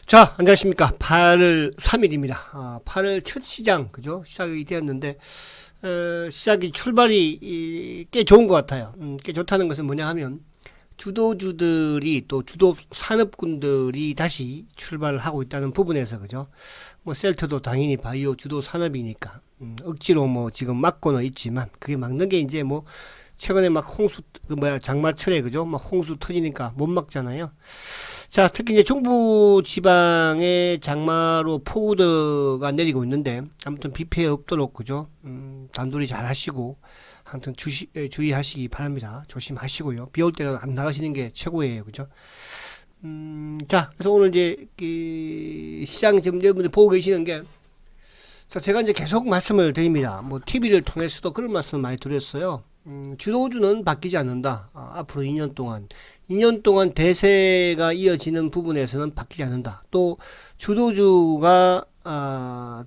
자, 안녕하십니까. 8월 3일입니다. 8월 첫 시장, 그죠? 시작이 되었는데, 시작이 출발이 꽤 좋은 것 같아요. 꽤 좋다는 것은 뭐냐 하면, 주도주들이 또 주도 산업군들이 다시 출발을 하고 있다는 부분에서, 그죠? 뭐, 셀트도 당연히 바이오 주도 산업이니까, 억지로 뭐 지금 막고는 있지만, 그게 막는 게 이제 뭐, 최근에 막 홍수, 장마철에, 그죠? 막 홍수 터지니까 못 막잖아요. 자, 특히 이제 중부 지방의 장마로 폭우가 내리고 있는데, 아무튼 비 피해 없도록, 그죠? 단돌이 잘 하시고, 아무튼 주의하시기 바랍니다. 조심하시고요. 비 올 때는 안 나가시는 게 최고예요. 그죠? 자, 그래서 오늘 이제, 시장 지금 여러분들 보고 계시는 게, 자, 제가 이제 계속 말씀을 드립니다. 뭐, TV를 통해서도 그런 말씀 많이 드렸어요. 주도주는 바뀌지 않는다. 앞으로 2년 동안. 2년 동안 대세가 이어지는 부분에서는 바뀌지 않는다. 또, 주도주가,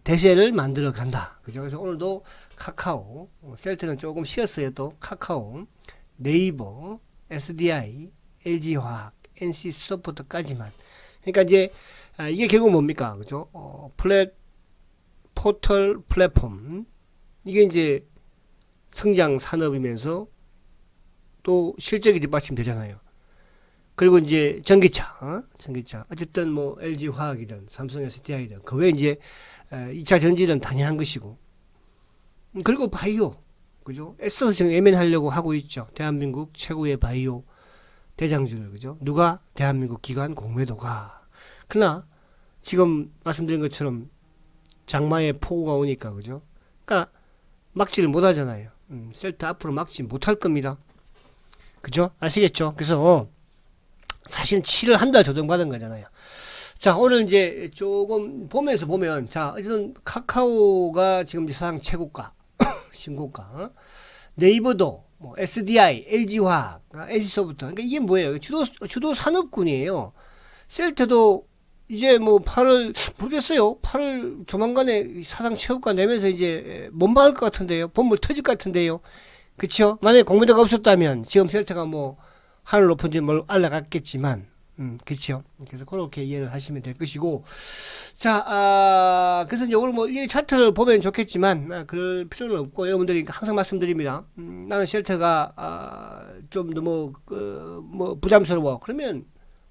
대세를 만들어 간다. 그죠? 그래서 오늘도 카카오, 셀트는 조금 쉬었어요. 또, 카카오, 네이버, SDI, LG화학, NC소프트까지만. 그러니까 이제, 이게 결국 뭡니까? 그죠? 포털 플랫폼. 이게 이제, 성장 산업이면서 또 실적이 뒷받침 되잖아요. 그리고 이제 전기차, 전기차. 어쨌든 뭐 LG 화학이든 삼성 SDI든 그 외에 이제 2차 전지는 당연한 것이고. 그리고 바이오, 그죠? 애써서 지금 애면하려고 하고 있죠. 대한민국 최고의 바이오 대장주를, 그죠? 누가? 대한민국 기관 공매도가. 그러나 지금 말씀드린 것처럼 장마에 폭우가 오니까, 그죠? 그러니까 막지를 못하잖아요. 셀트 앞으로 막지 못할 겁니다. 그죠? 아시겠죠? 그래서 사실 7을 한 달 조정받은 거잖아요. 자, 오늘 이제 조금 보면서 보면, 자, 어쨌든 카카오가 지금 사상 최고가, 신고가, 네이버도, 뭐 SDI, LG화학, NC소프트. 그러니까 이게 뭐예요? 주도 산업군이에요. 셀트도 이제 뭐 8월 모르겠어요. 8월 조만간에 사상 최고가 내면서 이제 못 막을 것 같은데요. 본물 터질 것 같은데요. 그쵸? 만약에 공매도가 없었다면 지금 셀트가 뭐 하늘 높은 지 뭘 올라갔겠지만, 그쵸? 그래서 그렇게 이해를 하시면 될 것이고, 자, 그래서 이제 오늘 뭐 이 차트를 보면 좋겠지만, 그럴 필요는 없고 여러분들이 항상 말씀드립니다. 나는 셀트가 좀 너무 뭐 부담스러워. 그러면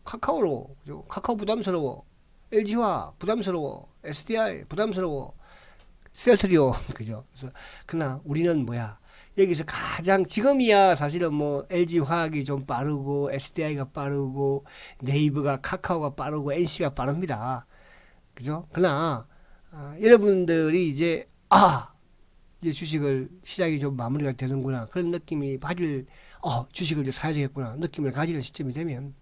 카카오로, 그죠? 카카오 부담스러워. LG화 부담스러워. SDI 부담스러워. 셀트리오 그죠? 그래서 그러나 우리는 뭐야? 여기서 가장 지금이야 사실은 뭐 LG 화학이 좀 빠르고 SDI가 빠르고 네이버가 카카오가 빠르고 NC가 빠릅니다. 그죠? 그러나 여러분들이 이제 주식을 시장이 좀 마무리가 되는구나 그런 느낌이 주식을 이제 사야 되겠구나 느낌을 가지는 시점이 되면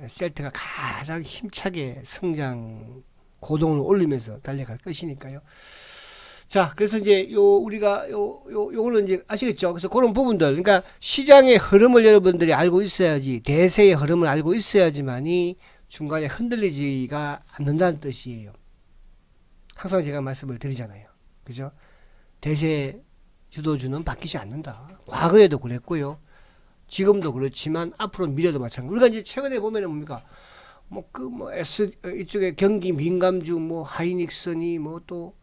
셀트가 가장 힘차게 성장 고동을 올리면서 달려갈 것이니까요. 자, 그래서 이제 요거는 이제 아시겠죠? 그래서 그런 부분들, 그러니까 시장의 흐름을 여러분들이 알고 있어야지, 대세의 흐름을 알고 있어야지만이 중간에 흔들리지가 않는다는 뜻이에요. 항상 제가 말씀을 드리잖아요. 그죠? 대세 주도주는 바뀌지 않는다. 과거에도 그랬고요. 지금도 그렇지만 앞으로 미래도 마찬가지. 우리가 이제 최근에 보면은 뭡니까? 이쪽에 경기 민감주 하이닉스니 또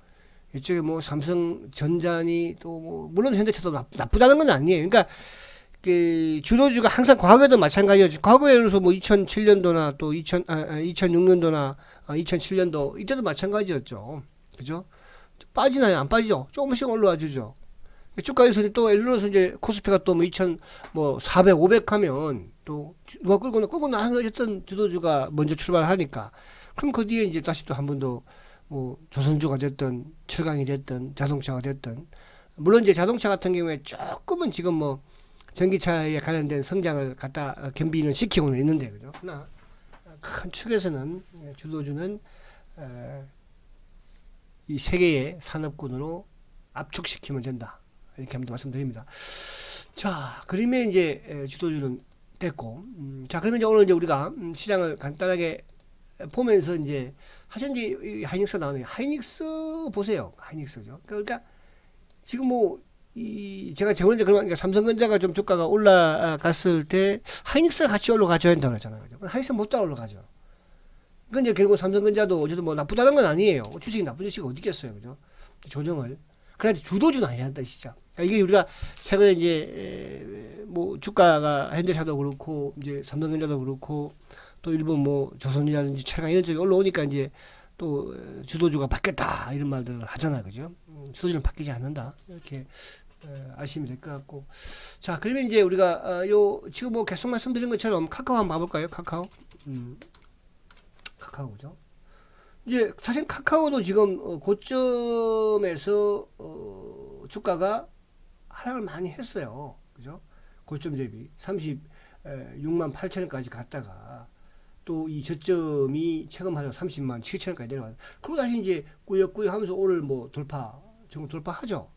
이쪽에 삼성전자니 또 물론 현대차도 나쁘다는 건 아니에요. 그러니까 그 주도주가 항상 과거에도 마찬가지였죠. 과거에 예를 들어서 2007년도나 또 2006년도나 2007년도 이때도 마찬가지였죠. 그죠? 빠지나요? 안 빠지죠? 조금씩 올라와 주죠. 주가에서 또 예를 들어서 이제 코스피가 또 400, 500 하면 또 누가 끌고 나가는 어쨌든 주도주가 먼저 출발하니까 그럼 그 뒤에 이제 다시 또 한 번 더 조선주가 됐든 철강이 됐든 자동차가 됐든 물론 이제 자동차 같은 경우에 조금은 지금 전기차에 관련된 성장을 갖다 겸비는 시키고는 있는데 그죠? 그러나 큰 축에서는 주도주는 이 세계의 산업군으로 압축시키면 된다. 이렇게 한번 말씀드립니다. 자, 그림에 이제 주도주는 됐고, 자, 그러면 이제 오늘 이제 우리가 시장을 간단하게 보면서 이제 사실 이제 하이닉스 나오네요. 하이닉스 보세요. 하이닉스죠. 그러니까 지금 제가 저번에 그러니까 삼성전자가 좀 주가가 올라갔을 때 하이닉스가 같이 올라가줘야 된다고 그랬잖아요. 하이닉스 못 따라 올라가죠. 그건 이제 결국 삼성전자도 어쨌든 뭐 나쁘다는 건 아니에요. 주식이 나쁜 주식이 어디 있겠어요, 그죠? 조정을. 그런데 주도주는 아니라는 뜻이죠. 그러니까 이게 우리가 최근에 이제 뭐 주가가 현대차도 그렇고 이제 삼성전자도 그렇고 또 일본 뭐 조선이라든지 철강 이런 쪽이 올라오니까 이제 또 주도주가 바뀌었다 이런 말들을 하잖아요, 그죠? 주도주는 바뀌지 않는다 이렇게 아시면 될 것 같고. 자, 그러면 이제 우리가 요 지금 뭐 계속 말씀드린 것처럼 카카오 한번 봐볼까요? 카카오. 카카오죠. 이제 사실 카카오도 지금 고점에서 주가가 하락을 많이 했어요. 그죠? 고점 대비 36만 8천원까지 갔다가 또 이 저점이 최근 하죠 30만 7천원까지 내려왔어요. 그리고 다시 이제 꾸역꾸역 하면서 오늘 뭐 지금 돌파하죠.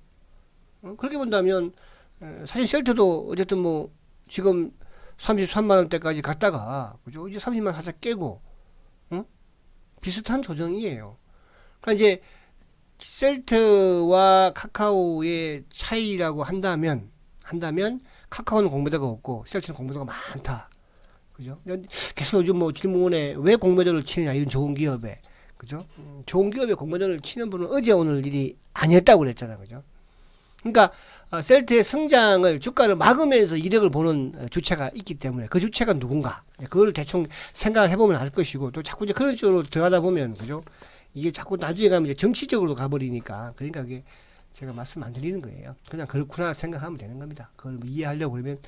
그렇게 본다면 사실 셀트도 어쨌든 뭐 지금 33만 원대까지 갔다가 그죠? 이제 30만 원 살짝 깨고 비슷한 조정이에요. 그러니까 이제 셀트와 카카오의 차이라고 한다면 카카오는 공매도가 없고 셀트는 공매도가 많다. 그죠? 계속 요즘 뭐 질문에 왜 공매도를 치느냐 이런 좋은 기업에 그죠? 좋은 기업에 공매도를 치는 분은 어제 오늘 일이 아니었다고 그랬잖아요. 그죠? 그러니까 셀트의 성장을 주가를 막으면서 이득을 보는 주체가 있기 때문에 그 주체가 누군가 그걸 대충 생각을 해보면 알 것이고 또 자꾸 이제 그런 쪽으로 들어가다 보면 그죠 이게 자꾸 나중에 가면 이제 정치적으로 가버리니까 그러니까 그게 제가 말씀 안 드리는 거예요. 그냥 그렇구나 생각하면 되는 겁니다. 그걸 뭐 이해하려고 그러면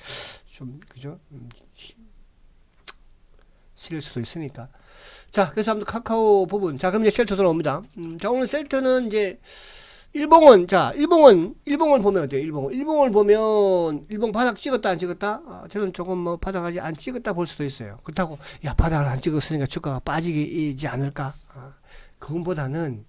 좀 그죠 싫을 수도 있으니까. 자, 그래서 아무튼 카카오 부분. 자, 그럼 이제 셀트 들어옵니다. 자, 오늘 셀트는 이제 일봉은 일봉을 보면 어때요? 일봉을 보면 일봉 바닥 찍었다 안 찍었다? 저는 조금 뭐 바닥 아직 안 찍었다 볼 수도 있어요. 그렇다고 야 바닥을 안 찍었으니까 주가가 빠지지 않을까? 그것보다는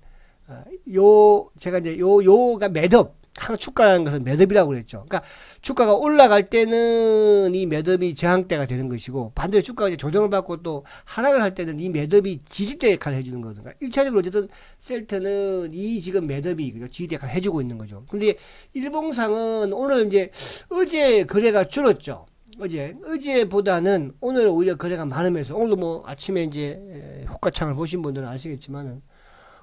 제가 이제 요가 매듭 항상 주가라는 것은 매듭이라고 그랬죠. 그러니까 주가가 올라갈 때는 이 매듭이 저항대가 되는 것이고 반대로 주가가 이제 조정을 받고 또 하락을 할 때는 이 매듭이 지지대 역할을 해주는 거거든요. 그러니까 1차적으로 어쨌든 셀트는 이 지금 매듭이 그죠? 지지대 역할을 해주고 있는 거죠. 근데 일봉상은 오늘 이제 어제 거래가 줄었죠. 어제보다는 오늘 오히려 거래가 많으면서 오늘도 뭐 아침에 이제 호가창을 보신 분들은 아시겠지만은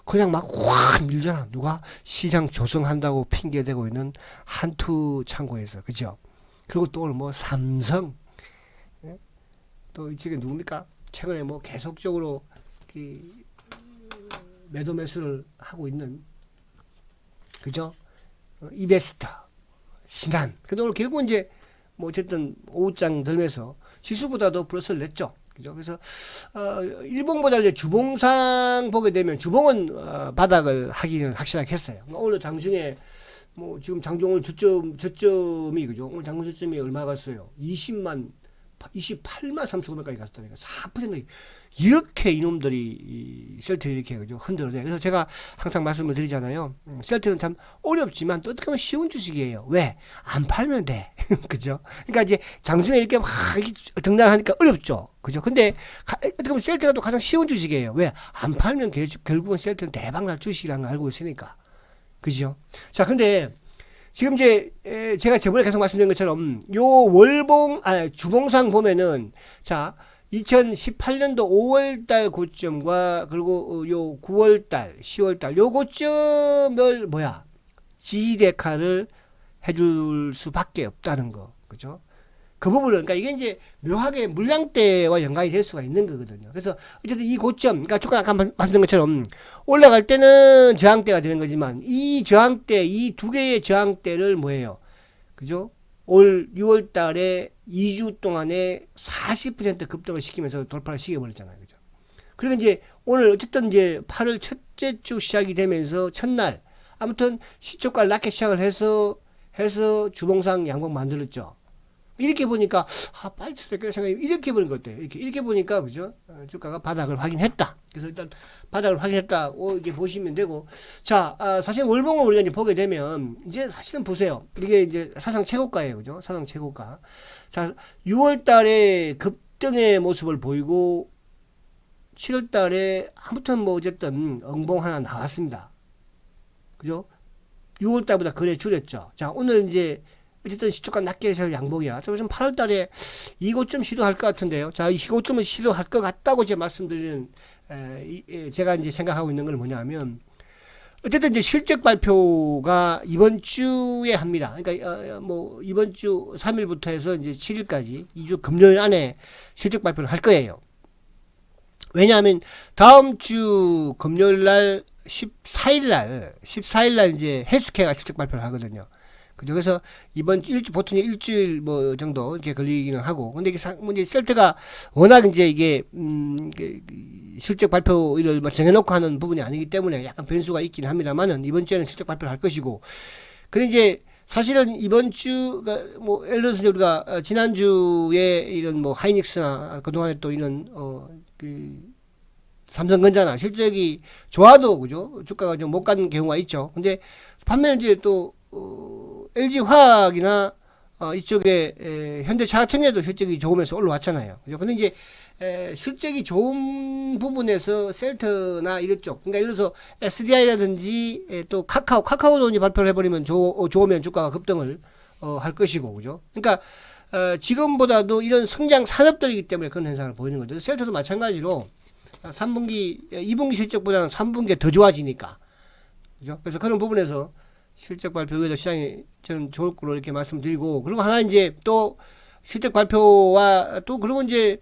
그냥 막 확 밀잖아. 누가 시장 조성한다고 핑계대고 있는 한투 창고에서 그죠? 그리고 또 오늘 뭐 삼성 또 이쪽에 누굽니까? 최근에 뭐 계속적으로 매도 매수를 하고 있는 그죠? 이베스터 신한. 근데 오늘 결국 이제 뭐 어쨌든 오후장 들면서 지수보다도 플러스를 냈죠. 그죠? 그래서 일봉보다 이제 주봉상 보게 되면 주봉은 바닥을 하기는 확실하게 했어요. 오늘 장중에 뭐 지금 장중 오늘 저점이 그죠? 오늘 장중 저점이 얼마 갔어요? 28만 3,500까지 갔다니까 4% 이렇게 이놈들이 셀트를 이렇게 그죠? 흔들어대. 그래서 제가 항상 말씀을 드리잖아요. 셀트는 참 어렵지만 또 어떻게 보면 쉬운 주식이에요. 왜? 안 팔면 돼. 그죠? 그러니까 이제 장중에 이렇게 막 등락하니까 어렵죠. 그죠? 근데 어떻게 보면 셀트가 또 가장 쉬운 주식이에요. 왜? 안 팔면 결국은 셀트는 대박날 주식이라는 걸 알고 있으니까. 그죠? 자, 근데 지금 이제 제가 저번에 계속 말씀드린 것처럼 요 주봉상 보면은 자 2018년도 5월달 고점과 그리고 요 9월달 10월달 요 고점을 지지대카를 해줄 수밖에 없다는 거 그죠? 그 부분은 그러니까 이게 이제 묘하게 물량대와 연관이 될 수가 있는 거거든요. 그래서 어쨌든 이 고점, 그러니까 주가 아까 말씀드린 것처럼 올라갈 때는 저항대가 되는 거지만 이 저항대, 이 두 개의 저항대를 그죠? 올 6월 달에 2주 동안에 40% 급등을 시키면서 돌파를 시켜버렸잖아요. 그죠? 그리고 이제 오늘 어쨌든 이제 8월 첫째 주 시작이 되면서 첫날 아무튼 시초가 낮게 시작을 해서 주봉상 양봉 만들었죠. 이렇게 보니까 빨리 수도 있겠다 생각이 이렇게 보는 것 같아요. 이렇게 보니까 그죠? 주가가 바닥을 확인했다. 그래서 일단 바닥을 확인했다고 이렇게 보시면 되고 자 사실 월봉을 우리가 이제 보게 되면 이제 사실은 보세요. 이게 이제 사상 최고가예요. 그죠? 사상 최고가. 자 6월 달에 급등의 모습을 보이고 7월 달에 아무튼 뭐 어쨌든 응봉 하나 나왔습니다. 그죠? 6월 달보다 거래 줄였죠. 자 오늘 이제 어쨌든 시초가 낮게 해서 양봉이야. 좀 8월 달에 이곳 좀 시도할 것 같은데요. 자, 이곳 좀 시도할 것 같다고 제가 말씀드리는, 제가 이제 생각하고 있는 건 뭐냐면, 어쨌든 이제 실적 발표가 이번 주에 합니다. 그러니까 뭐 이번 주 3일부터 해서 이제 7일까지 2주 금요일 안에 실적 발표를 할 거예요. 왜냐하면 다음 주 금요일 날 14일 날 이제 헬스케어가 실적 발표를 하거든요. 그죠? 그래서 이번 일주 보통 일주일 뭐 정도 이렇게 걸리기는 하고, 근데 이게 문제 셀트가 워낙 이제 이게 실적 발표를 정해놓고 하는 부분이 아니기 때문에 약간 변수가 있긴 합니다만은 이번 주에는 실적 발표를 할 것이고, 근데 이제 사실은 이번 주가 뭐 예를 들어서 우리가 지난주에 이런 뭐 하이닉스나 그동안에 또 이런 삼성전자나 실적이 좋아도 그죠? 주가가 좀 못 가는 경우가 있죠. 근데 반면에 이제 또 LG화학이나 이쪽에 현대차 같은 경우도 실적이 좋으면서 올라왔잖아요. 그죠? 근데 이제 실적이 좋은 부분에서 셀트나 이런 쪽, 그러니까 예를 들어서 SDI라든지 또 카카오도 이제 발표를 해버리면 좋으면 주가가 급등을 할 것이고, 그죠? 그러니까 지금보다도 이런 성장 산업들이기 때문에 그런 현상을 보이는 거죠. 셀트도 마찬가지로 3분기, 2분기 실적보다는 3분기가 더 좋아지니까, 그죠? 그래서 그런 부분에서 실적 발표에도 시장이 저는 좋을 거로 이렇게 말씀드리고, 그리고 하나 이제 또 실적 발표와 또 그리고 이제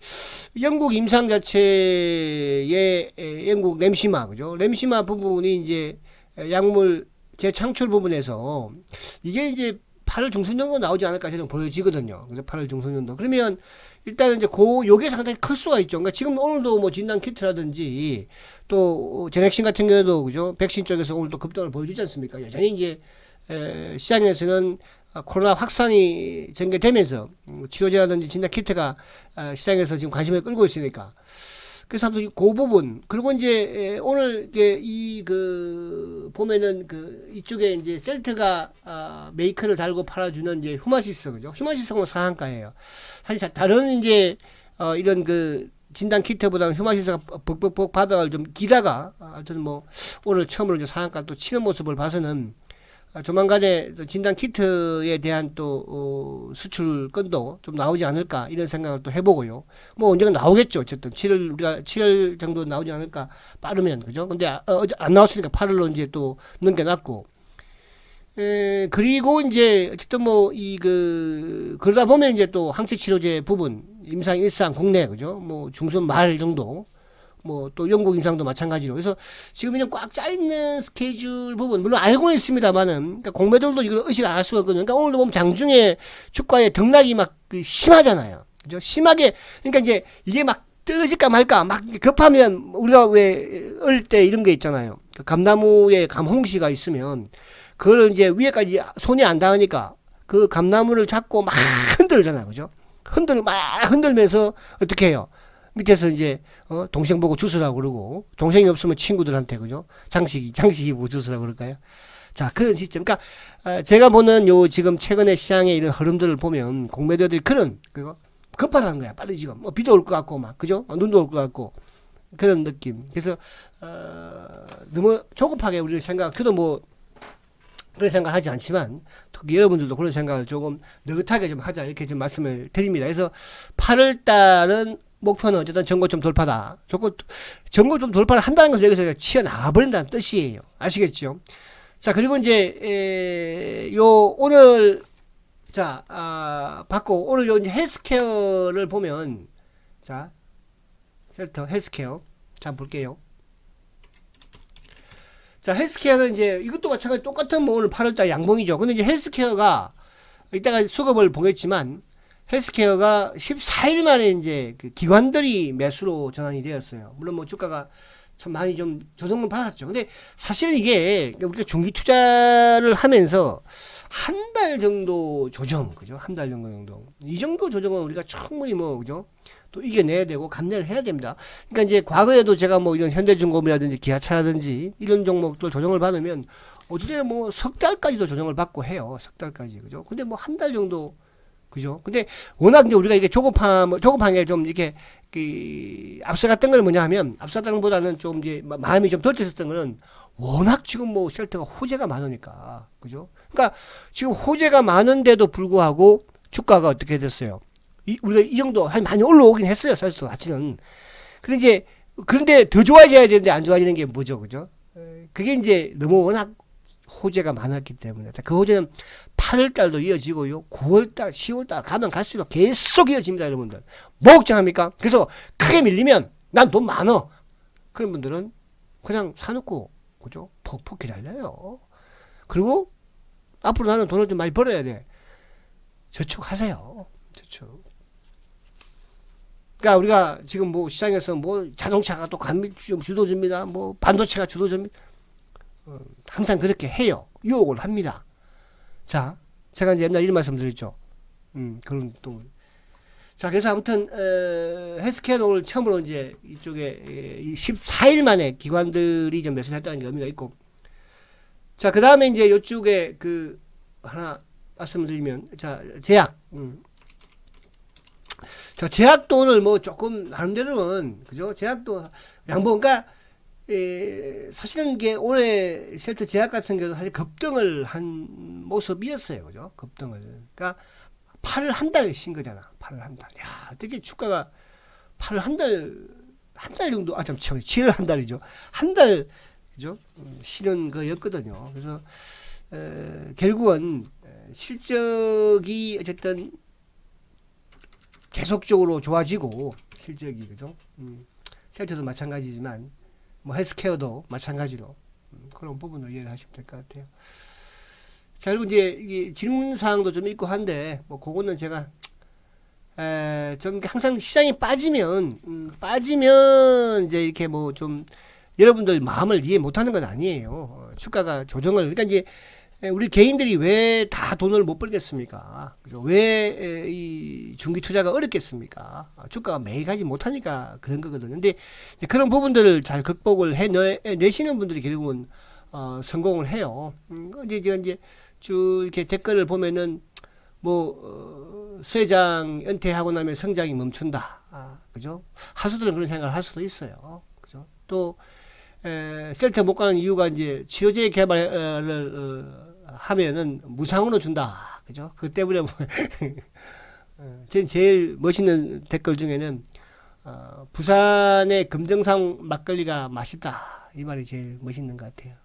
영국 임상 자체의 영국 램시마, 그죠? 램시마 부분이 이제 약물 재창출 부분에서 이게 이제 8월 중순 정도 나오지 않을까 저는 보여지거든요. 그래서 8월 중순 정도. 그러면 일단은 이제 요게 상당히 클 수가 있죠. 그러니까 지금 오늘도 뭐 진단 키트라든지 또 제넥신 같은 경우도 그죠? 백신 쪽에서 오늘 또 급등을 보여주지 않습니까? 여전히 이제 시장에서는 코로나 확산이 전개되면서 치료제라든지 진단 키트가 시장에서 지금 관심을 끌고 있으니까, 그래서 아무튼 그 부분, 그리고 이제 오늘 보면은 이쪽에 이제 셀트가 메이커를 달고 팔아주는 이제 휴마시스, 그죠? 휴마시스가 상한가예요. 사실 다른 이제 이런 진단 키트보다는 휴마시스가 벅벅벅 바닥을 좀 기다가 하여튼 뭐 오늘 처음으로 이제 상한가 또 치는 모습을 봐서는 조만간에 진단 키트에 대한 또 수출 건도 좀 나오지 않을까 이런 생각을 또 해보고요. 뭐 언젠가 나오겠죠. 어쨌든 7월 우리가 7월 정도 나오지 않을까 빠르면, 그죠? 근데 어제 안 나왔으니까 8월로 이제 또 넘겨놨고. 그리고 이제 어쨌든 뭐 그러다 보면 이제 또 항체 치료제 부분 임상 일상 국내, 그죠? 뭐 중순 말 정도, 뭐 또 영국 임상도 마찬가지로. 그래서 지금 그냥 꽉 짜있는 스케줄 부분 물론 알고는 있습니다만은, 그러니까 공매도도 이걸 의식 안 할 수가 없거든요. 그러니까 오늘도 보면 장중에 주가의 등락이 막 심하잖아요. 그죠? 심하게. 그러니까 이제 이게 막 떨어질까 말까 막 급하면 우리가 왜 어릴 때 이런 게 있잖아요. 감나무에 감홍시가 있으면 그걸 이제 위에까지 손이 안 닿으니까 그 감나무를 잡고 막 흔들잖아요. 그죠? 막 흔들면서 어떻게 해요? 밑에서 이제 동생 보고 주스라고 그러고, 동생이 없으면 친구들한테, 그죠? 장식이 보고 주스라고 그럴까요? 자, 그런 시점. 그러니까 제가 보는 요 지금 최근에 시장의 이런 흐름들을 보면 공매도들이 그거 급하다는 거야. 빨리 지금 비도 올 것 같고 막, 그죠? 눈도 올 것 같고 그런 느낌. 그래서 너무 조급하게 우리가 저도 뭐 그런 생각을 하지 않지만 특히 여러분들도 그런 생각을 조금 느긋하게 좀 하자 이렇게 좀 말씀을 드립니다. 그래서 8월 달은 목표는 어쨌든 전고점 돌파다. 전고점 돌파를 한다는 것은 여기서 치어나버린다는 뜻이에요. 아시겠죠? 자, 그리고 이제 오늘 받고 오늘 요 이제 헬스케어를 보면, 자, 셀터 헬스케어 자 볼게요. 자, 헬스케어는 이제 이것도 마찬가지 똑같은 뭐 오늘 8월달 양봉이죠. 근데 이제 헬스케어가 이따가 수급을 보겠지만 헬스케어가 14일 만에 이제 기관들이 매수로 전환이 되었어요. 물론 뭐 주가가 참 많이 좀 조정을 받았죠. 근데 사실은 이게 우리가 중기 투자를 하면서 한 달 정도 조정, 그죠? 한 달 정도. 이 정도 조정은 우리가 충분히 뭐, 그죠? 또 이겨내야 되고 감내를 해야 됩니다. 그러니까 이제 과거에도 제가 뭐 이런 현대중공업이라든지 기아차라든지 이런 종목들 조정을 받으면 어떻게 뭐 석 달까지도 조정을 받고 해요. 석 달까지, 그죠? 근데 뭐 한 달 정도, 그죠? 근데 워낙 이제 우리가 이게 조급한 게 좀 이렇게 앞서갔던 건 뭐냐 하면, 앞서갔던 것보다는 좀 이제 마음이 좀 덜 있었던 거는 워낙 지금 뭐 셀트가 호재가 많으니까. 그죠? 그러니까 지금 호재가 많은데도 불구하고 주가가 어떻게 됐어요? 우리가 이 정도 많이 올라오긴 했어요. 셀트 자체는. 그런데 더 좋아져야 되는데 안 좋아지는 게 뭐죠? 그죠? 그게 이제 너무 워낙 호재가 많았기 때문에. 그 호재는 8월달도 이어지고요. 9월달, 10월달 가면 갈수록 계속 이어집니다. 여러분들. 뭐 걱정합니까? 그래서 크게 밀리면 난 돈 많어. 그런 분들은 그냥 사놓고, 그죠? 퍽퍽히 달려요. 그리고 앞으로 나는 돈을 좀 많이 벌어야 돼. 저축하세요. 저축. 그러니까 우리가 지금 뭐 시장에서 뭐 자동차가 또 주도줍니다. 뭐 반도체가 주도줍니다. 항상 그렇게 해요. 유혹을 합니다. 자, 제가 이제 옛날 이런 말씀 드렸죠. 그런 또. 자, 그래서 아무튼, 헬스케어는 오늘 처음으로 이제 이쪽에 14일 만에 기관들이 좀 매수를 했다는 게 의미가 있고. 자, 그 다음에 이제 이쪽에 하나 말씀드리면, 자, 제약. 자, 제약도 오늘 뭐 조금, 나름대로는, 그죠? 제약도 양보, 그러니까, 사실은 이게 올해 셀트 제약 같은 경우도 사실 급등을 한 모습이었어요. 그죠? 급등을. 그러니까, 팔을 한 달 쉰 거잖아. 팔을 한 달. 야, 어떻게 주가가 팔을 한 달 정도, 참, 7월 한 달이죠. 한 달, 그죠? 쉬는 거였거든요. 그래서, 결국은, 실적이 어쨌든, 계속적으로 좋아지고, 실적이, 그죠? 셀트도 마찬가지지만, 뭐 헬스케어도 마찬가지로 그런 부분을 이해를 하시면 될 것 같아요. 자, 여러분 이제 이게 질문 사항도 좀 있고 한데 뭐 그거는 제가 좀 항상 시장이 빠지면 이제 이렇게 뭐 좀 여러분들 마음을 이해 못하는 건 아니에요. 주가가 조정을 그러니까 이제 우리 개인들이 왜 다 돈을 못 벌겠습니까? 왜 이 중기 투자가 어렵겠습니까? 주가가 매일 가지 못하니까 그런 거거든요. 근데 그런 부분들을 잘 극복을 해내시는 분들이 결국은 성공을 해요. 이제 쭉 이렇게 댓글을 보면은 뭐 수회장 은퇴하고 나면 성장이 멈춘다. 그죠? 하수들은 그런 생각을 할 수도 있어요. 그죠? 또 셀트 못 가는 이유가 이제 치료제 개발을 하면은 무상으로 준다. 그죠? 그 때문에 뭐 제일 멋있는 댓글 중에는 부산의 금정산 막걸리가 맛있다. 이 말이 제일 멋있는 것 같아요.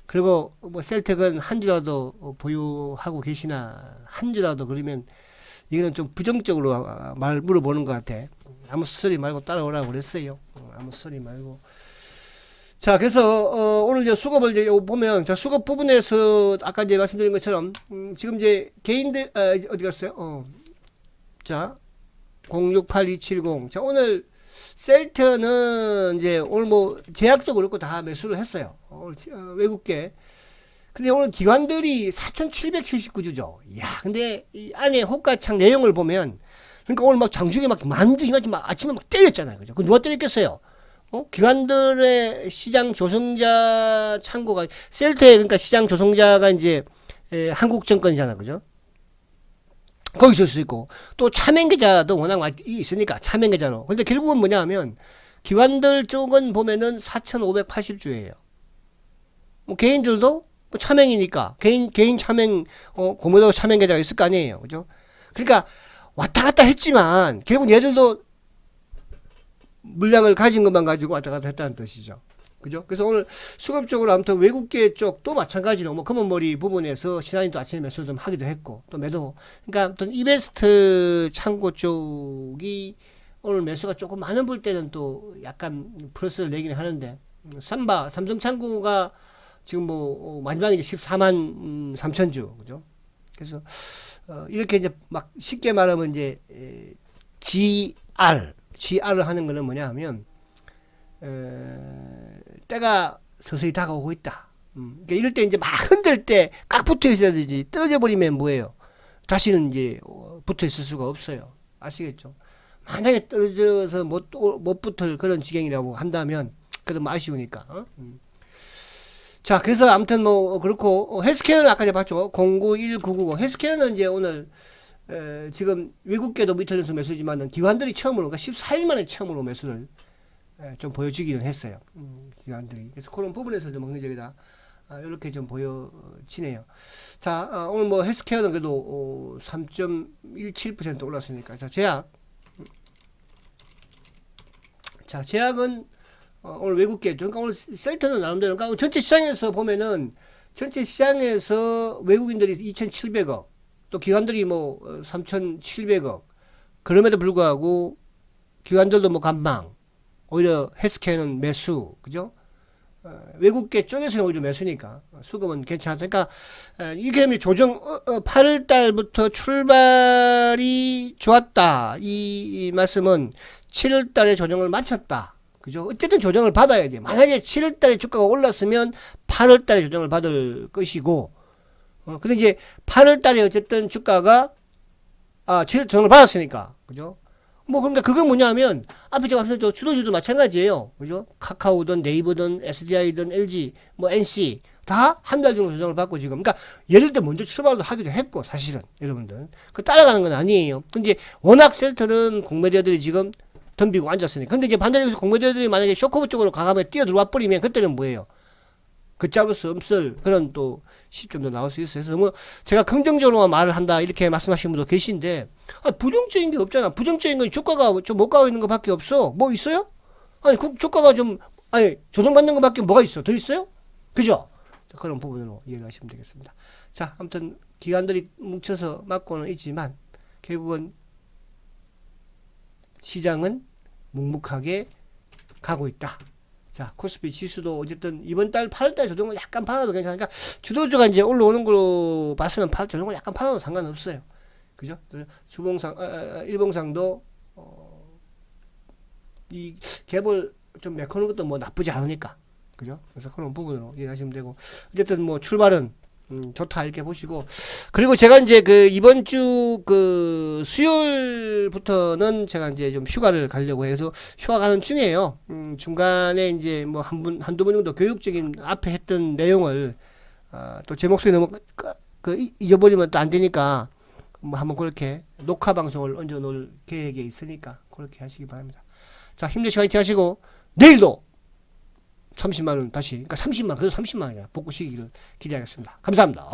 그리고 뭐 셀텍은 한 주라도 보유하고 계시나 한 주라도 그러면 이거는 좀 부정적으로 말 물어보는 것 같아. 아무 소리 말고 따라오라고 그랬어요. 아무 소리 말고. 자, 그래서 오늘 이제 수급을 이제 보면 자 수급 부분에서 아까 이제 말씀드린 것처럼 지금 이제 개인들 어디 갔어요? 자 068270. 자 오늘 셀트는 이제 오늘 뭐 제약도 그렇고 다 매수를 했어요. 오늘 외국계. 근데 오늘 기관들이 4,779주죠. 야, 근데 이 안에 호가창 내용을 보면 그러니까 오늘 막 장중에 막 만주 이마지 막 아침에 막 때렸잖아요. 그죠? 그 누가 때렸겠어요? 기관들의 시장 조성자 창고가 셀트에 그러니까 시장 조성자가 이제 한국증권이잖아, 그죠? 거기 있을 수 있고 또 차명계좌도 워낙 많이 있으니까 차명계좌로. 근데 결국은 뭐냐 하면 기관들 쪽은 보면은 4,580주예요. 뭐 개인들도 뭐 차명이니까 개인 차명 고무도 차명계좌가 있을 거 아니에요, 그죠? 그러니까 왔다 갔다 했지만 결국 얘들도 물량을 가진 것만 가지고 왔다 갔다 했다는 뜻이죠. 그죠? 그래서 오늘 수급적으로 아무튼 외국계 쪽도 마찬가지로 뭐 검은머리 부분에서 시장이 또 아침에 매수를 좀 하기도 했고 또 매도. 그러니까 아무튼 이베스트 창고 쪽이 오늘 매수가 조금 많은 볼 때는 또 약간 플러스를 내기는 하는데 삼성 창고가 지금 뭐 마지막에 이제 14만 3천주. 그죠? 그래서 이렇게 이제 막 쉽게 말하면 이제 GR을 하는 거는 뭐냐 하면 때가 서서히 다가오고 있다. 그러니까 이럴 때 이제 막 흔들 때 깍 붙어 있어야 되지. 떨어져 버리면 뭐예요? 다시는 이제 붙어 있을 수가 없어요. 아시겠죠? 만약에 떨어져서 못 붙을 그런 지경이라고 한다면 그래도 뭐 아쉬우니까. 자, 그래서 아무튼 뭐 그렇고 헬스케어는 아까 제가 봤죠. 091990 헬스케어는 이제 오늘 지금 외국계도 뭐 이틀 연속 매수지만은 기관들이 처음으로, 그러니까 14일 만에 처음으로 매수를 좀 보여주기는 했어요. 기관들이. 그래서 그런 부분에서 좀 긍정적이다. 이렇게 좀 보여지네요. 자, 오늘 뭐 헬스케어는 그래도 3.17% 올랐으니까. 자, 제약. 자, 제약은 오늘 외국계, 그러니까 오늘 셀트는 나름대로, 그러니까 전체 시장에서 보면은 전체 시장에서 외국인들이 2,700억, 또 기관들이 뭐 3,700억. 그럼에도 불구하고 기관들도 뭐 감방, 오히려 헬스케어는 매수, 그죠? 외국계 쪽에서는 오히려 매수니까 수급은 괜찮다. 그러니까 이게 하면 조정 8월 달부터 출발이 좋았다. 이 말씀은 7월 달에 조정을 마쳤다. 그죠? 어쨌든 조정을 받아야지. 만약에 7월 달에 주가가 올랐으면 8월 달에 조정을 받을 것이고, 근데 이제 8월 달에 어쨌든 주가가 7월 조정을 받았으니까, 그죠? 뭐 그러니까 그건 뭐냐면 앞에 제가 말씀드린 주도주도 마찬가지예요. 그죠? 카카오든 네이버든 SDI든 LG 뭐 NC 다 한 달 정도 조정을 받고 지금, 그러니까 예를 들어 먼저 출발도 하기도 했고 사실은 여러분들 그 따라가는 건 아니에요. 근데 워낙 셀터는 공매도들이 지금 덤비고 앉았으니까. 근데 이제 반대로 공매도들이 만약에 쇼커브 쪽으로 과감하게 뛰어들어와 버리면 그때는 뭐예요? 걷잡을 수 없을 그런 또 시점도 나올 수 있어요. 그래서 뭐 제가 긍정적으로 말을 한다 이렇게 말씀하시는 분도 계신데, 부정적인 게 없잖아. 부정적인 건 주가가 좀 못 가고 있는 것밖에 없어. 뭐 있어요? 아니 그 주가가 좀 조정받는 것밖에 뭐가 있어? 더 있어요? 그죠? 그런 부분으로 이해를 하시면 되겠습니다. 자, 아무튼 기관들이 뭉쳐서 맞고는 있지만 결국은 시장은 묵묵하게 가고 있다. 자, 코스피 지수도 어쨌든 이번 달 8월달 조정을 약간 받아도 괜찮으니까 주도주가 이제 올라오는 걸로 봐서는 조정을 약간 받아도 상관없어요. 그죠? 주봉상, 일봉상도 이 갭을 좀 메꾸는 것도 뭐 나쁘지 않으니까. 그죠? 그래서 그런 부분으로 이해하시면 되고, 어쨌든 뭐 출발은 좋다 이렇게 보시고, 그리고 제가 이제 그 이번 주 그 수요일부터는 제가 이제 좀 휴가를 가려고 해서 휴가 가는 중이에요. 중간에 이제 뭐 한두 번 정도 교육적인 앞에 했던 내용을 또 제 목소리 너무 잊어버리면 또 안 되니까 뭐 한번 그렇게 녹화 방송을 얹어 놓을 계획에 있으니까 그렇게 하시기 바랍니다. 자, 힘내시고 화이팅 하시고, 내일도 30만원 다시, 그러니까 30만, 그래도 30만원이야. 복구 시기를 기대하겠습니다. 감사합니다.